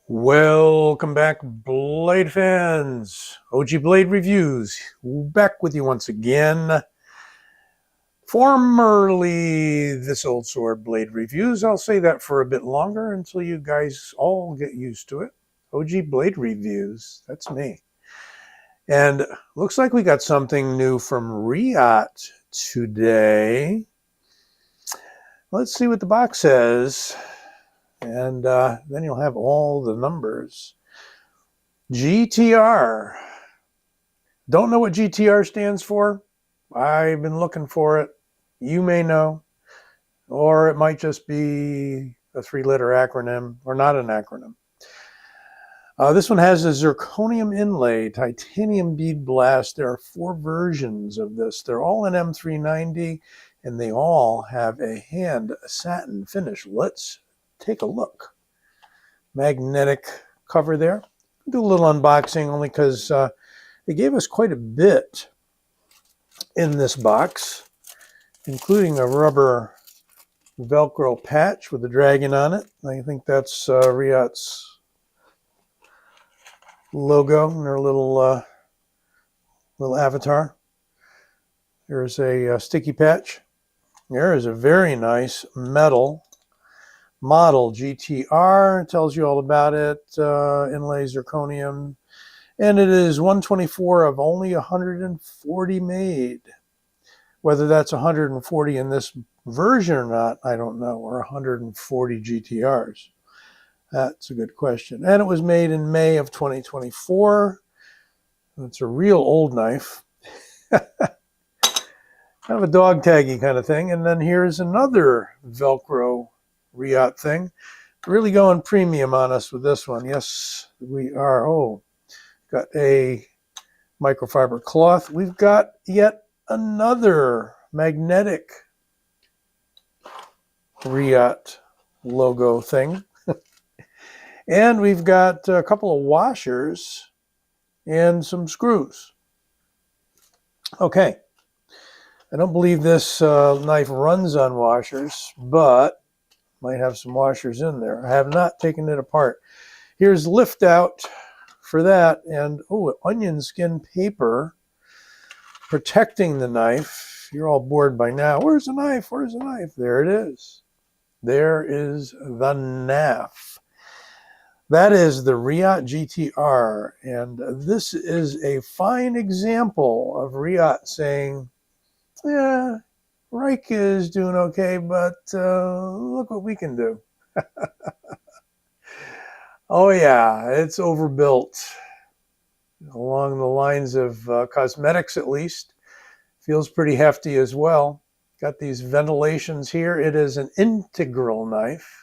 Welcome back, Blade fans. OG Blade Reviews. Back with you once again. Formerly This Old Sword Blade Reviews. I'll say that for a bit longer until you guys all get used to it. OG Blade Reviews. That's me. And looks like we got something new from Reate today. Let's see what the box says. And then you'll have all the numbers. GTR. Don't know what GTR stands for? I've been looking for it. You may know. Or it might just be a three-letter acronym, or not an acronym. This one has a zirconium inlay, titanium bead blast. There are 4 versions of this. They're all in M390, and they all have a hand satin finish. Let's take a look. Magnetic cover there. Do a little unboxing only because they gave us quite a bit in this box, including a rubber Velcro patch with a dragon on it. I think that's Reate's logo and their little avatar. There's a sticky patch. There is a very nice metal model GTR. It tells you all about it. Inlay zirconium. And it is 124 of only 140 made. Whether that's 140 in this version or not, I don't know, or 140 GTRs. That's a good question. And it was made in May of 2024. It's a real old knife. Kind of a dog taggy kind of thing. And then here's another Velcro Reate thing. Really going premium on us with this one. Yes, we are. Oh, got a microfiber cloth. We've got yet another magnetic Reate logo thing. And we've got a couple of washers and some screws. Okay. I don't believe this knife runs on washers, but might have some washers in there. I have not taken it apart. Here's lift out for that, and onion skin paper protecting the knife. You're all bored by now. Where's the knife? Where's the knife? There it is. There is the knife. That is the Reate GTR, and this is a fine example of Reate saying, yeah, Rike is doing okay, but look what we can do. Oh yeah, it's overbuilt along the lines of cosmetics at least. Feels pretty hefty as well. Got these ventilations here. It is an integral knife.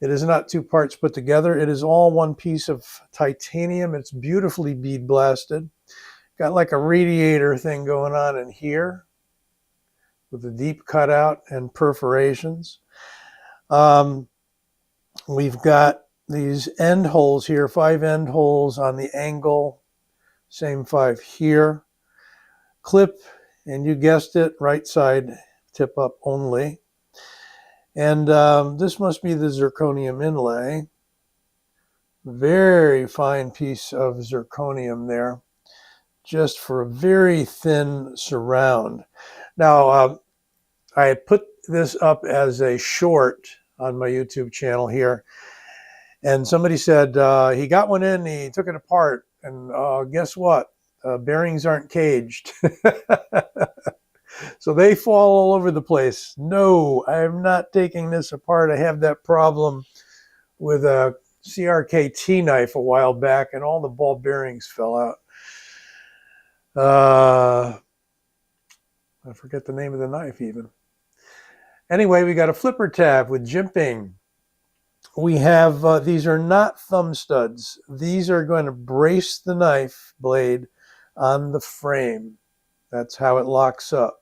It is not 2 parts put together. It is all one piece of titanium. It's beautifully bead blasted. Got like a radiator thing going on in here with a deep cutout and perforations. We've got these end holes here, 5 end holes on the angle, same 5 here. Clip, and you guessed it, right side tip up only. And this must be the zirconium inlay. Very fine piece of zirconium there, just for a very thin surround. Now, I put this up as a short on my YouTube channel here, and somebody said he got one in, he took it apart, and guess what? Bearings aren't caged. So they fall all over the place. No, I'm not taking this apart. I have that problem with a CRKT knife a while back, and all the ball bearings fell out. I forget the name of the knife even. Anyway, we got a flipper tab with jimping. We have, these are not thumb studs. These are going to brace the knife blade on the frame. That's how it locks up.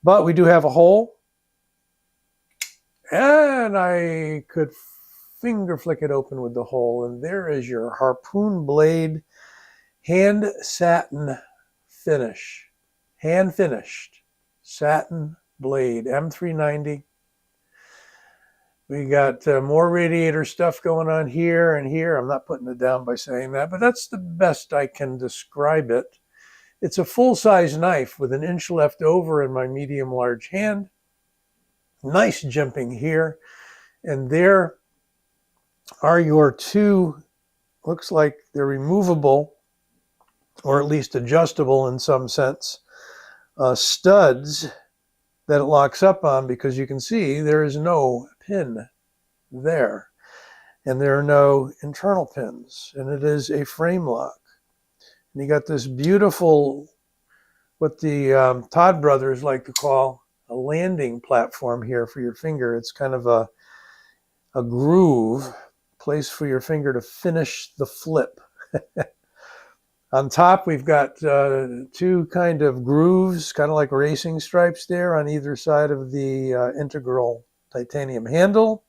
But we do have a hole, and I could finger flick it open with the hole, and there is your harpoon blade hand satin finish. Hand finished satin blade, M390. We got more radiator stuff going on here and here. I'm not putting it down by saying that, but that's the best I can describe it. It's a full-size knife with an inch left over in my medium-large hand. Nice jimping here. And there are your two, looks like they're removable, or at least adjustable in some sense, studs that it locks up on, because you can see there is no pin there. And there are no internal pins. And it is a frame lock. And you got this beautiful, what the Todd brothers like to call a landing platform here for your finger. It's kind of a groove, place for your finger to finish the flip. On top, we've got two kind of grooves, kind of like racing stripes there on either side of the integral titanium handle.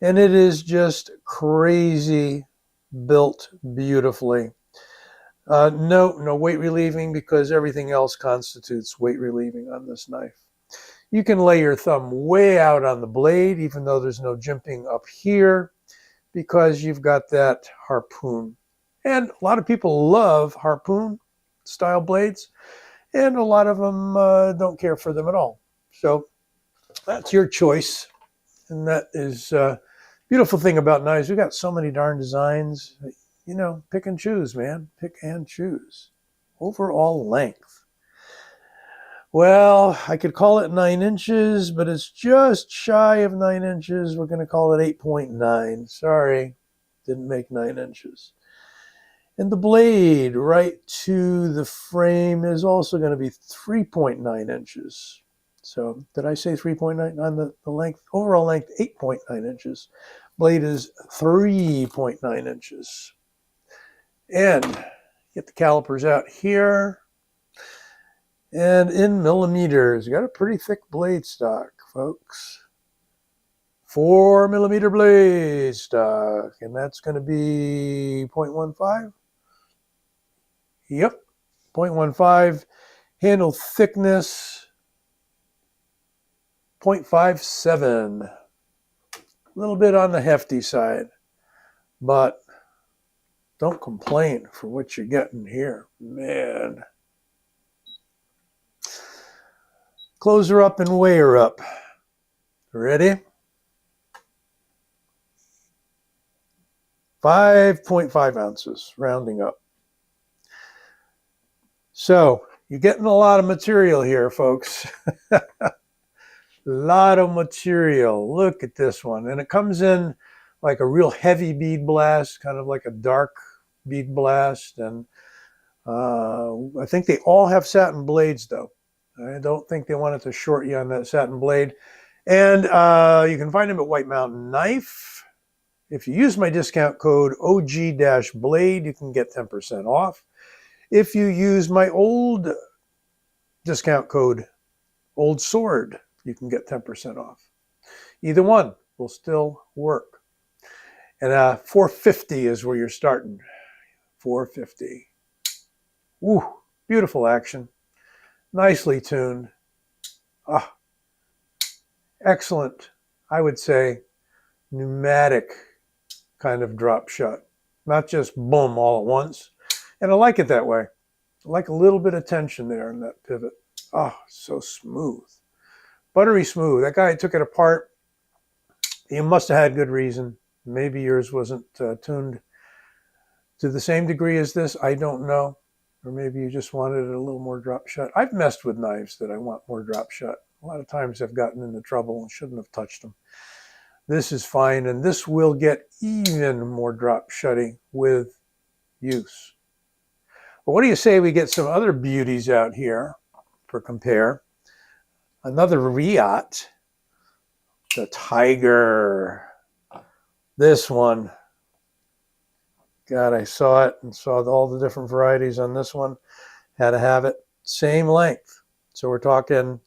And it is just crazy built beautifully. No weight relieving, because everything else constitutes weight relieving on this knife. You can lay your thumb way out on the blade, even though there's no jimping up here, because you've got that harpoon. And a lot of people love harpoon style blades, and a lot of them don't care for them at all. So that's your choice. And that is beautiful thing about knives. We've got so many darn designs. You know, pick and choose, man. Pick and choose. Overall length. Well, I could call it 9 inches, but it's just shy of 9 inches. We're going to call it 8.9. Sorry, didn't make 9 inches. And the blade right to the frame is also going to be 3.9 inches. So did I say 3.9 on the length? Overall length, 8.9 inches. Blade is 3.9 inches. And get the calipers out here. And in millimeters, you got a pretty thick blade stock, folks. 4 millimeter blade stock. And that's going to be 0.15. Yep, 0.15. Handle thickness, 0.57. A little bit on the hefty side, but don't complain for what you're getting here, man. Close her up and weigh her up. Ready? 5.5 ounces, rounding up. So you're getting a lot of material here, folks. A lot of material. Look at this one. And it comes in like a real heavy bead blast, kind of like a dark bead blast. And I think they all have satin blades, though. I don't think they wanted to short you on that satin blade. And you can find them at White Mountain Knife. If you use my discount code OG-Blade, you can get 10% off. If you use my old discount code, Old Sword, you can get 10% off. Either one will still work. And $450 is where you're starting. $450. Ooh, beautiful action. Nicely tuned. Ah, excellent, I would say, pneumatic kind of drop shot. Not just boom all at once. And I like it that way. I like a little bit of tension there in that pivot. Oh, so smooth. Buttery smooth. That guy took it apart. He must have had good reason. Maybe yours wasn't tuned to the same degree as this. I don't know. Or maybe you just wanted it a little more drop shot. I've messed with knives that I want more drop shot. A lot of times I've gotten into trouble and shouldn't have touched them. This is fine, and this will get even more drop shutty with use. But what do you say we get some other beauties out here for compare? Another Reate, the Tiger. This one. God, I saw it and saw all the different varieties on this one. Had to have it. Same length. So we're talking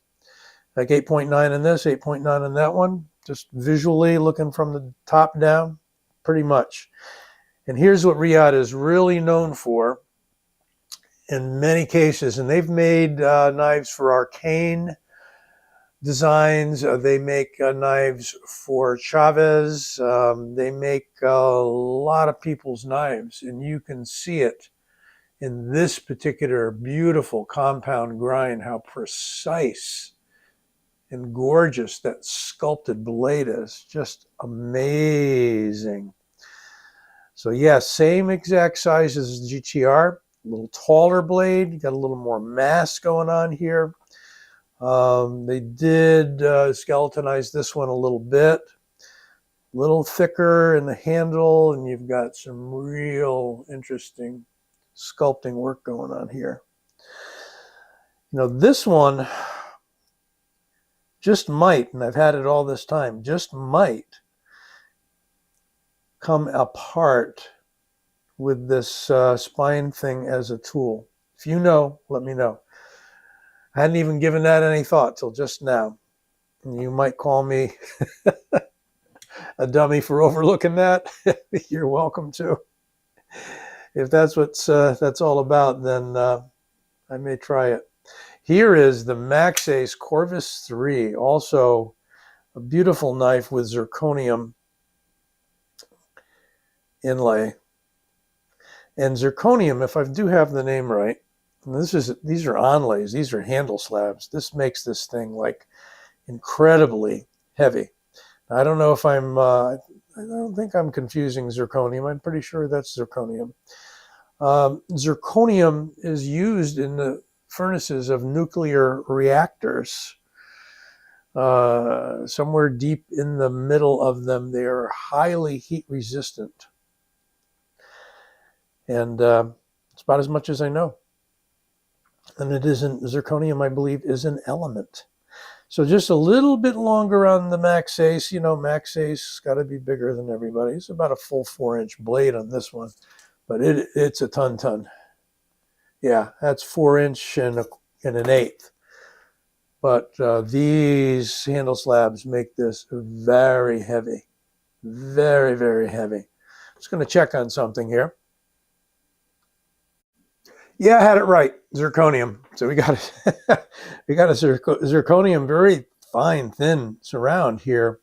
like 8.9 in this, 8.9 in that one. Just visually looking from the top down, pretty much. And here's what Reate is really known for in many cases. And they've made knives for arcane designs. They make knives for Chavez. They make a lot of people's knives, and you can see it in this particular beautiful compound grind, how precise and gorgeous that sculpted blade is. Just amazing. So yeah, same exact size as the GTR, a little taller blade, got a little more mass going on here. They did skeletonize this one a little bit, a little thicker in the handle, and you've got some real interesting sculpting work going on here. You know, this one just might, and I've had it all this time, just might come apart with this spine thing as a tool. If you know, let me know. I hadn't even given that any thought till just now. And you might call me a dummy for overlooking that. You're welcome to. If that's what that's all about, then I may try it. Here is the Max Ace Corvus 3, also a beautiful knife with zirconium inlay. And zirconium, if I do have the name right, and these are onlays, these are handle slabs. This makes this thing like incredibly heavy. I don't know if I don't think I'm confusing zirconium. I'm pretty sure that's zirconium. Zirconium is used in the furnaces of nuclear reactors. Somewhere deep in the middle of them, they are highly heat resistant. And it's about as much as I know. And it isn't, zirconium, I believe, is an element. So just a little bit longer on the Max Ace. You know, Max Ace got to be bigger than everybody. It's about a full 4-inch blade on this one, but it's a ton. Yeah, that's 4-inch and an eighth. But these handle slabs make this very heavy, very heavy. I'm just going to check on something here. Yeah, I had it right. Zirconium. So we got a zirconium, very fine, thin surround here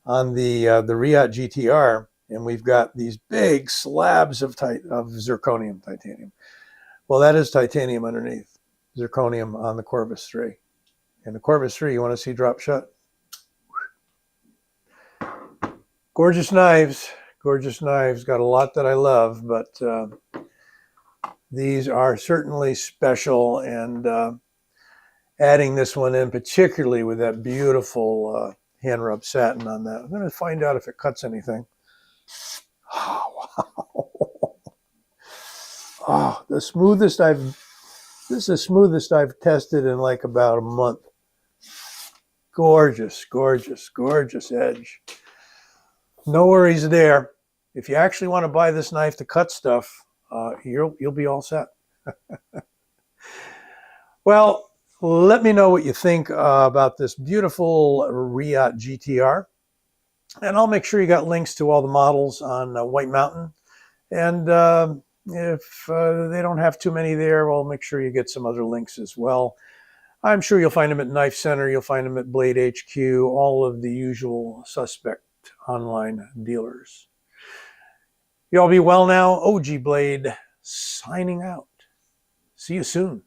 on the Reate GTR, and we've got these big slabs of zirconium titanium. Well, that is titanium underneath. Zirconium on the Corvus 3. And the Corvus 3, you want to see drop shut? Gorgeous knives. Gorgeous knives. Got a lot that I love, but these are certainly special, and adding this one in, particularly with that beautiful hand rub satin on that. I'm going to find out if it cuts anything. Oh, wow. Oh, this is the smoothest I've tested in like about a month. Gorgeous edge. No worries there. If you actually want to buy this knife to cut stuff, you'll be all set. Well, let me know what you think about this beautiful Reate GTR. And I'll make sure you got links to all the models on White Mountain. And if they don't have too many there, I'll make sure you get some other links as well. I'm sure you'll find them at Knife Center. You'll find them at Blade HQ, all of the usual suspect online dealers. You all be well now. OG Blade signing out. See you soon.